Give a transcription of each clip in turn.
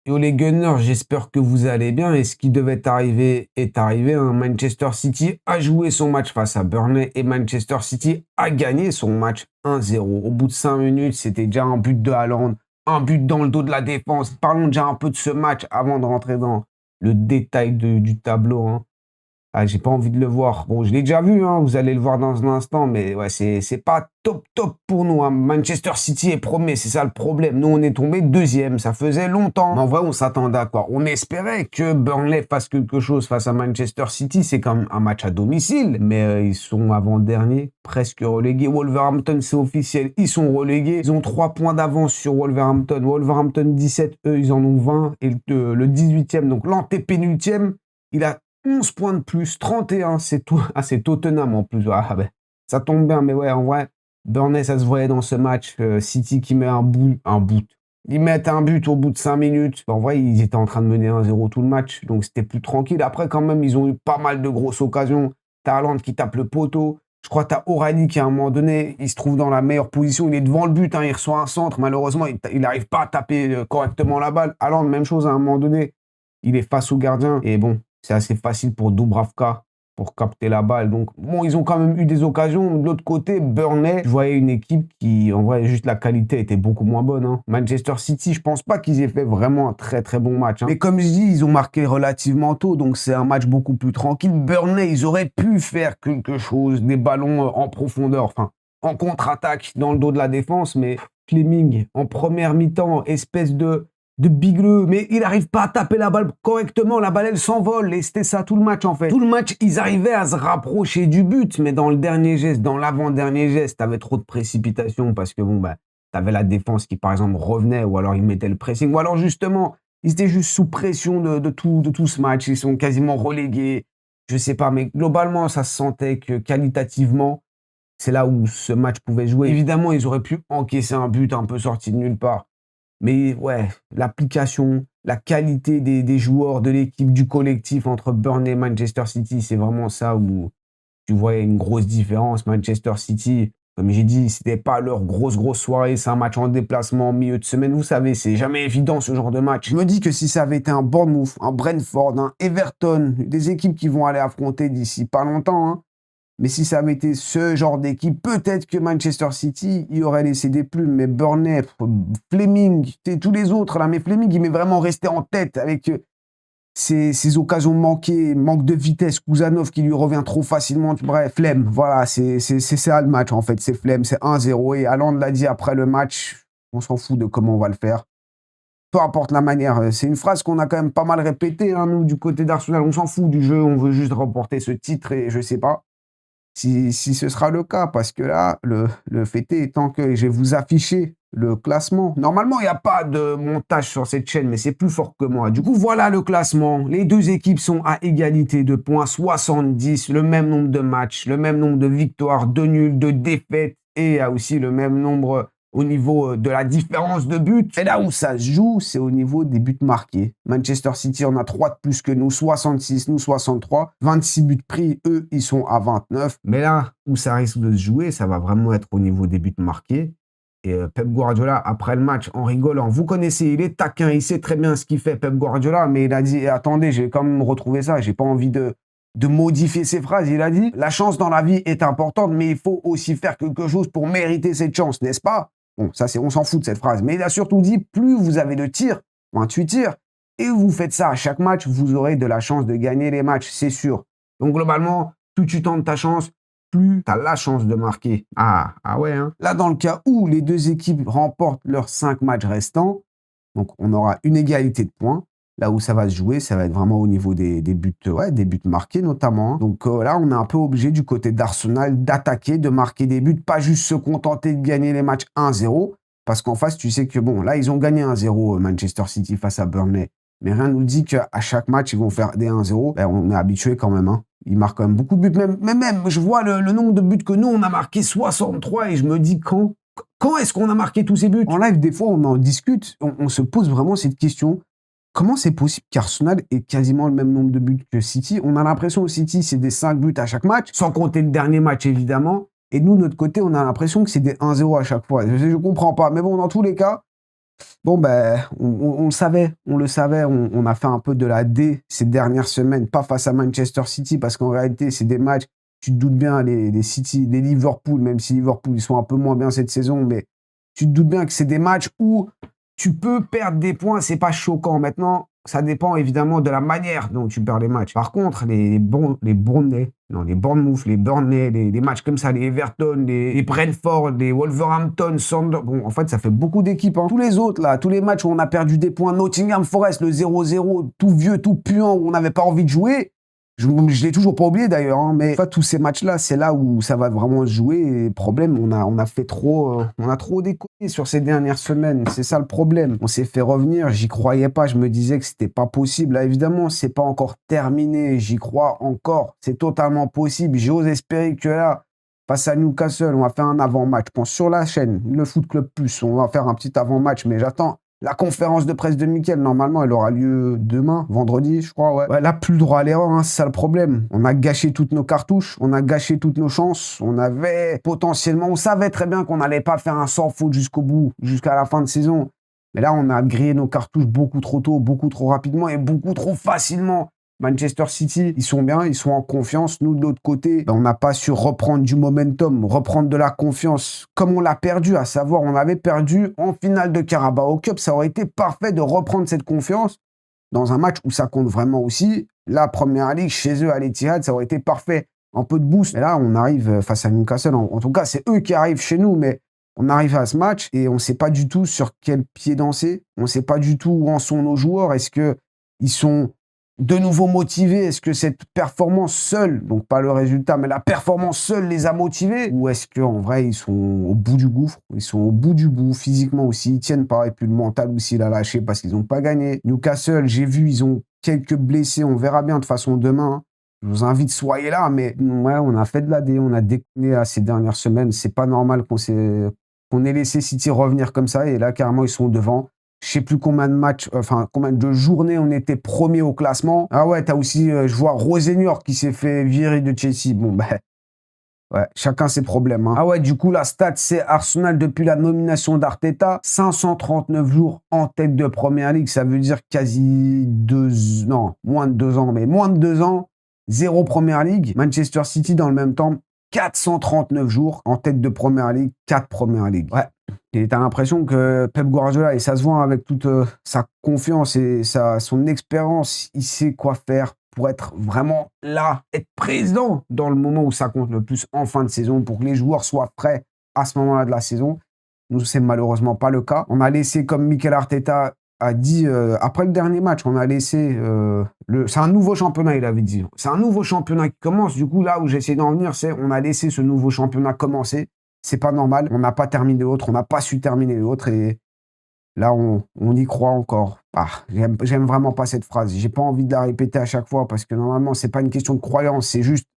Yo les Gunners, j'espère que vous allez bien et ce qui devait arriver est arrivé, hein. Manchester City a joué son match face à Burnley et Manchester City a gagné son match 1-0. Au bout de 5 minutes, c'était déjà un but de Haaland, un but dans le dos de la défense. Parlons déjà un peu de ce match avant de rentrer dans le détail du tableau, hein. Ah, j'ai pas envie de le voir. Bon, je l'ai déjà vu, hein, vous allez le voir dans un instant, mais ouais, c'est pas top pour nous, hein. Manchester City est premier, c'est ça le problème. Nous, on est tombé deuxième, ça faisait longtemps. Mais en vrai, on s'attendait à quoi? On espérait que Burnley fasse quelque chose face à Manchester City. C'est comme un match à domicile, mais ils sont avant-derniers, presque relégués. Wolverhampton, c'est officiel, ils sont relégués. Ils ont 3 points d'avance sur Wolverhampton. Wolverhampton 17, eux, ils en ont 20. Et le 18e, donc l'antépénultième, il a 11 points de plus, 31, c'est tout. Ah, c'est Tottenham en plus. Ah, ben, ça tombe bien, mais ouais, en vrai, Burnley, ça se voyait dans ce match. City qui met un bout. Ils mettent un but au bout de 5 minutes. En vrai, ils étaient en train de mener 1-0 tout le match, donc c'était plus tranquille. Après, quand même, ils ont eu pas mal de grosses occasions. T'as Haaland qui tape le poteau. Je crois que t'as O'Reilly qui, à un moment donné, il se trouve dans la meilleure position. Il est devant le but, hein, il reçoit un centre. Malheureusement, il n'arrive pas à taper correctement la balle. Haaland, même chose, à un moment donné. Il est face au gardien. Et bon, c'est assez facile pour Dubravka pour capter la balle. Donc, bon, ils ont quand même eu des occasions. De l'autre côté, Burnley, je voyais une équipe qui, en vrai, juste la qualité était beaucoup moins bonne, hein. Manchester City, je pense pas qu'ils aient fait vraiment un très bon match, hein. Mais comme je dis, ils ont marqué relativement tôt, donc c'est un match beaucoup plus tranquille. Burnley, ils auraient pu faire quelque chose, des ballons en profondeur, enfin, en contre-attaque dans le dos de la défense, mais Fleming, en première mi-temps, espèce de bigleux, mais il n'arrive pas à taper la balle correctement, la balle elle s'envole, et c'était ça tout le match en fait. Tout le match, ils arrivaient à se rapprocher du but, mais dans le dernier geste, dans l'avant-dernier geste, t'avais trop de précipitation, parce que bon, bah, t'avais la défense qui par exemple revenait, ou alors ils mettaient le pressing, ou alors justement, ils étaient juste sous pression de tout ce match, ils sont quasiment relégués, je sais pas, mais globalement, ça se sentait que qualitativement, c'est là où ce match pouvait jouer. Évidemment, ils auraient pu encaisser un but un peu sorti de nulle part. Mais ouais, l'application, la qualité des joueurs, de l'équipe, du collectif entre Burnley et Manchester City, c'est vraiment ça où tu voyais une grosse différence. Manchester City, comme j'ai dit, c'était pas leur grosse soirée. C'est un match en déplacement en milieu de semaine. Vous savez, c'est jamais évident ce genre de match. Je me dis que si ça avait été un Bournemouth, un Brentford, un Everton, des équipes qui vont aller affronter d'ici pas longtemps, hein, mais si ça avait été ce genre d'équipe, peut-être que Manchester City y aurait laissé des plumes. Mais Burnley, Fleming, tous les autres là, mais Fleming, il m'est vraiment resté en tête avec ses occasions manquées, manque de vitesse, Kuzanov qui lui revient trop facilement. Bref, flemme. Voilà, c'est ça le match en fait. C'est flemme, c'est 1-0. Et Haaland l'a dit après le match, on s'en fout de comment on va le faire. Peu importe la manière. C'est une phrase qu'on a quand même pas mal répétée, hein, nous, du côté d'Arsenal. On s'en fout du jeu, on veut juste remporter ce titre et je sais pas si ce sera le cas, parce que là, le fait est, tant que je vais vous afficher le classement. Normalement, il n'y a pas de montage sur cette chaîne, mais c'est plus fort que moi. Du coup, voilà le classement. Les deux équipes sont à égalité de points, 70, le même nombre de matchs, le même nombre de victoires, de nuls, de défaites, et il y a aussi le même nombre au niveau de la différence de buts. Et là où ça se joue, c'est au niveau des buts marqués. Manchester City en a 3 de plus que nous, 66, nous 63. 26 buts pris, eux, ils sont à 29. Mais là où ça risque de se jouer, ça va vraiment être au niveau des buts marqués. Et Pep Guardiola, après le match, en rigolant, vous connaissez, il est taquin, il sait très bien ce qu'il fait, Pep Guardiola, mais il a dit, attendez, j'ai quand même retrouvé ça, j'ai pas envie de modifier ses phrases. Il a dit, la chance dans la vie est importante, mais il faut aussi faire quelque chose pour mériter cette chance, n'est-ce pas? Bon, ça, on s'en fout de cette phrase. Mais il a surtout dit, plus vous avez de tirs, 28 tirs, et vous faites ça à chaque match, vous aurez de la chance de gagner les matchs, c'est sûr. Donc, globalement, plus tu tentes ta chance, plus tu as la chance de marquer. Ah ouais, hein. Là, dans le cas où les deux équipes remportent leurs 5 matchs restants, donc on aura une égalité de points. Là où ça va se jouer, ça va être vraiment au niveau des buts, ouais, des buts marqués notamment, hein. Donc là, on est un peu obligé du côté d'Arsenal d'attaquer, de marquer des buts, pas juste se contenter de gagner les matchs 1-0, parce qu'en face, tu sais que bon, là, ils ont gagné 1-0 Manchester City face à Burnley. Mais rien ne nous dit qu'à chaque match, ils vont faire des 1-0. Ben, on est habitué quand même, hein. Ils marquent quand même beaucoup de buts. Même, je vois le nombre de buts que nous, on a marqué 63 et je me dis quand est-ce qu'on a marqué tous ces buts? En live, des fois, on en discute, on se pose vraiment cette question. Comment c'est possible qu'Arsenal ait quasiment le même nombre de buts que City? On a l'impression que City, c'est des 5 buts à chaque match, sans compter le dernier match, évidemment. Et nous, de notre côté, on a l'impression que c'est des 1-0 à chaque fois. Je comprends pas. Mais bon, dans tous les cas, Bon, ben, on le savait, on a fait un peu de la D ces dernières semaines, pas face à Manchester City, parce qu'en réalité, c'est des matchs, tu te doutes bien, les City, les Liverpool, même si Liverpool, ils sont un peu moins bien cette saison, mais tu te doutes bien que c'est des matchs où tu peux perdre des points, c'est pas choquant. Maintenant, ça dépend évidemment de la manière dont tu perds les matchs. Par contre, les Burnley, non, les Bournemouth, les Burnley, les matchs comme ça, les Everton, les Brentford, les Wolverhampton, Sunderland, bon, en fait, ça fait beaucoup d'équipes, hein. Tous les autres, là, tous les matchs où on a perdu des points, Nottingham Forest, le 0-0, tout vieux, tout puant, où on n'avait pas envie de jouer, je l'ai toujours pas oublié d'ailleurs, hein, mais enfin, tous ces matchs-là, c'est là où ça va vraiment se jouer. Et problème, on a fait trop, on a trop déconné sur ces dernières semaines. C'est ça le problème. On s'est fait revenir. J'y croyais pas. Je me disais que c'était pas possible. Là, évidemment, c'est pas encore terminé. J'y crois encore. C'est totalement possible. J'ose espérer que là, face à Newcastle, on va faire un avant-match. Je pense sur la chaîne, le Foot Club Plus, on va faire un petit avant-match, mais j'attends. La conférence de presse de Mikel, normalement, elle aura lieu demain, vendredi, je crois, ouais. Ouais, là, plus le droit à l'erreur, hein, c'est ça le problème. On a gâché toutes nos cartouches, on a gâché toutes nos chances. On avait potentiellement, on savait très bien qu'on n'allait pas faire un sans faute jusqu'au bout, jusqu'à la fin de saison. Mais là, on a grillé nos cartouches beaucoup trop tôt, beaucoup trop rapidement et beaucoup trop facilement. Manchester City, ils sont bien, ils sont en confiance. Nous, de l'autre côté, on n'a pas su reprendre du momentum, reprendre de la confiance comme on l'a perdu, à savoir, on avait perdu en finale de Carabao Cup. Ça aurait été parfait de reprendre cette confiance dans un match où ça compte vraiment aussi. La Première Ligue, chez eux, à l'Etihad, ça aurait été parfait. Un peu de boost. Mais là, on arrive face à Newcastle. En tout cas, c'est eux qui arrivent chez nous, mais on arrive à ce match et on ne sait pas du tout sur quel pied danser. On ne sait pas du tout où en sont nos joueurs. Est-ce qu'ils sont de nouveau motivés? Est-ce que cette performance seule, donc pas le résultat, mais la performance seule les a motivés? Ou est-ce qu'en vrai, ils sont au bout du gouffre? Ils sont au bout du bout, physiquement aussi. Ils tiennent pas. Et puis le mental aussi, il a lâché parce qu'ils n'ont pas gagné. Newcastle, j'ai vu, ils ont quelques blessés. On verra bien de toute façon demain, hein. Je vous invite, soyez là. Mais ouais, on a fait de la D, on a déconné à ces dernières semaines. C'est pas normal qu'on ait laissé City revenir comme ça. Et là, carrément, ils sont devant. Je sais plus combien de matchs, enfin combien de journées on était premier au classement. Ah ouais, t'as aussi, je vois Rosenior qui s'est fait virer de Chelsea. Bon, ben, ouais, chacun ses problèmes, hein. Ah ouais, du coup, la stat, c'est Arsenal depuis la nomination d'Arteta, 539 jours en tête de Première Ligue. Ça veut dire quasi non, moins de 2 ans, mais moins de 2 ans, zéro Première Ligue. Manchester City, dans le même temps, 439 jours en tête de Première Ligue, 4 Première Ligue. Ouais. Et t'as l'impression que Pep Guardiola, et ça se voit avec toute sa confiance et son expérience, il sait quoi faire pour être vraiment là, être présent dans le moment où ça compte le plus en fin de saison, pour que les joueurs soient prêts à ce moment-là de la saison. Nous, c'est malheureusement pas le cas. On a laissé, comme Mikel Arteta a dit, après le dernier match, on a laissé c'est un nouveau championnat, il avait dit. C'est un nouveau championnat qui commence. Du coup, là où j'essaie d'en venir, c'est on a laissé ce nouveau championnat commencer. C'est pas normal. On n'a pas terminé l'autre, on n'a pas su terminer l'autre. Et là, on y croit encore. Ah, j'aime vraiment pas cette phrase. J'ai pas envie de la répéter à chaque fois parce que normalement, c'est pas une question de croyance, c'est juste,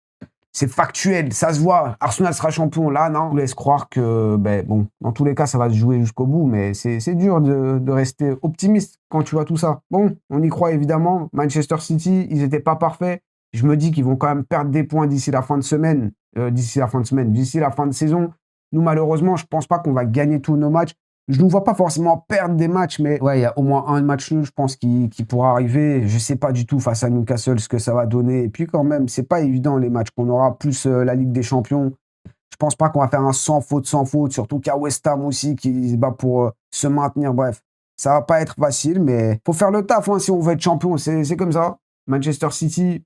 c'est factuel, ça se voit. Arsenal sera champion. Là, non. On vous laisse croire que, ben, bon, dans tous les cas, ça va se jouer jusqu'au bout, mais c'est dur de rester optimiste quand tu vois tout ça. Bon, on y croit évidemment. Manchester City, ils n'étaient pas parfaits. Je me dis qu'ils vont quand même perdre des points d'ici la fin de semaine, d'ici la fin de saison. Nous, malheureusement, je pense pas qu'on va gagner tous nos matchs. Je ne vois pas forcément perdre des matchs, mais ouais, il y a au moins un match nul, je pense, qui pourra arriver. Je ne sais pas du tout face à Newcastle ce que ça va donner. Et puis quand même, c'est pas évident les matchs qu'on aura, plus la Ligue des Champions. Je pense pas qu'on va faire un sans faute, surtout qu'à West Ham aussi qui se bat pour se maintenir. Bref, ça va pas être facile, mais faut faire le taf, hein, si on veut être champion. C'est comme ça. Manchester City,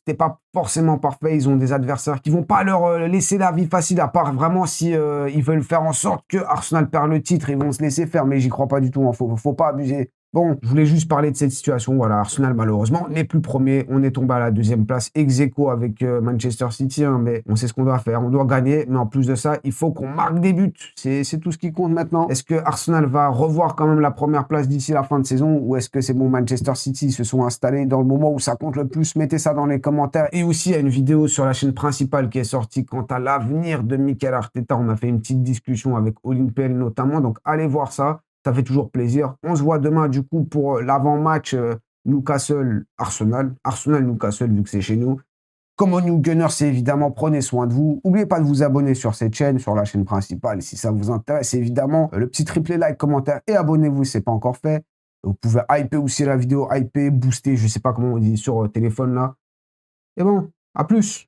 c'était pas forcément parfait. Ils ont des adversaires qui vont pas leur laisser la vie facile, à part vraiment si ils veulent faire en sorte que Arsenal perd le titre, ils vont se laisser faire, mais j'y crois pas du tout, hein. Faut pas abuser. Bon, je voulais juste parler de cette situation. Voilà, Arsenal, malheureusement, n'est plus premier. On est tombé à la deuxième place, ex aequo avec Manchester City, hein, mais on sait ce qu'on doit faire. On doit gagner, mais en plus de ça, il faut qu'on marque des buts. C'est tout ce qui compte maintenant. Est-ce que Arsenal va revoir quand même la première place d'ici la fin de saison, ou est-ce que c'est bon, Manchester City se sont installés dans le moment où ça compte le plus? Mettez ça dans les commentaires. Et aussi, il y a une vidéo sur la chaîne principale qui est sortie quant à l'avenir de Mikel Arteta. On a fait une petite discussion avec Olympel notamment, donc allez voir ça. Ça fait toujours plaisir. On se voit demain, du coup, pour l'avant-match Newcastle-Arsenal. Arsenal-Newcastle, vu que c'est chez nous. Comme on New Gunner, c'est évidemment, prenez soin de vous. N'oubliez pas de vous abonner sur cette chaîne, sur la chaîne principale, si ça vous intéresse. Évidemment, le petit triplé like, commentaire et abonnez-vous si ce n'est pas encore fait. Vous pouvez hyper aussi la vidéo, hyper, booster, je ne sais pas comment on dit sur téléphone là. Et bon, à plus.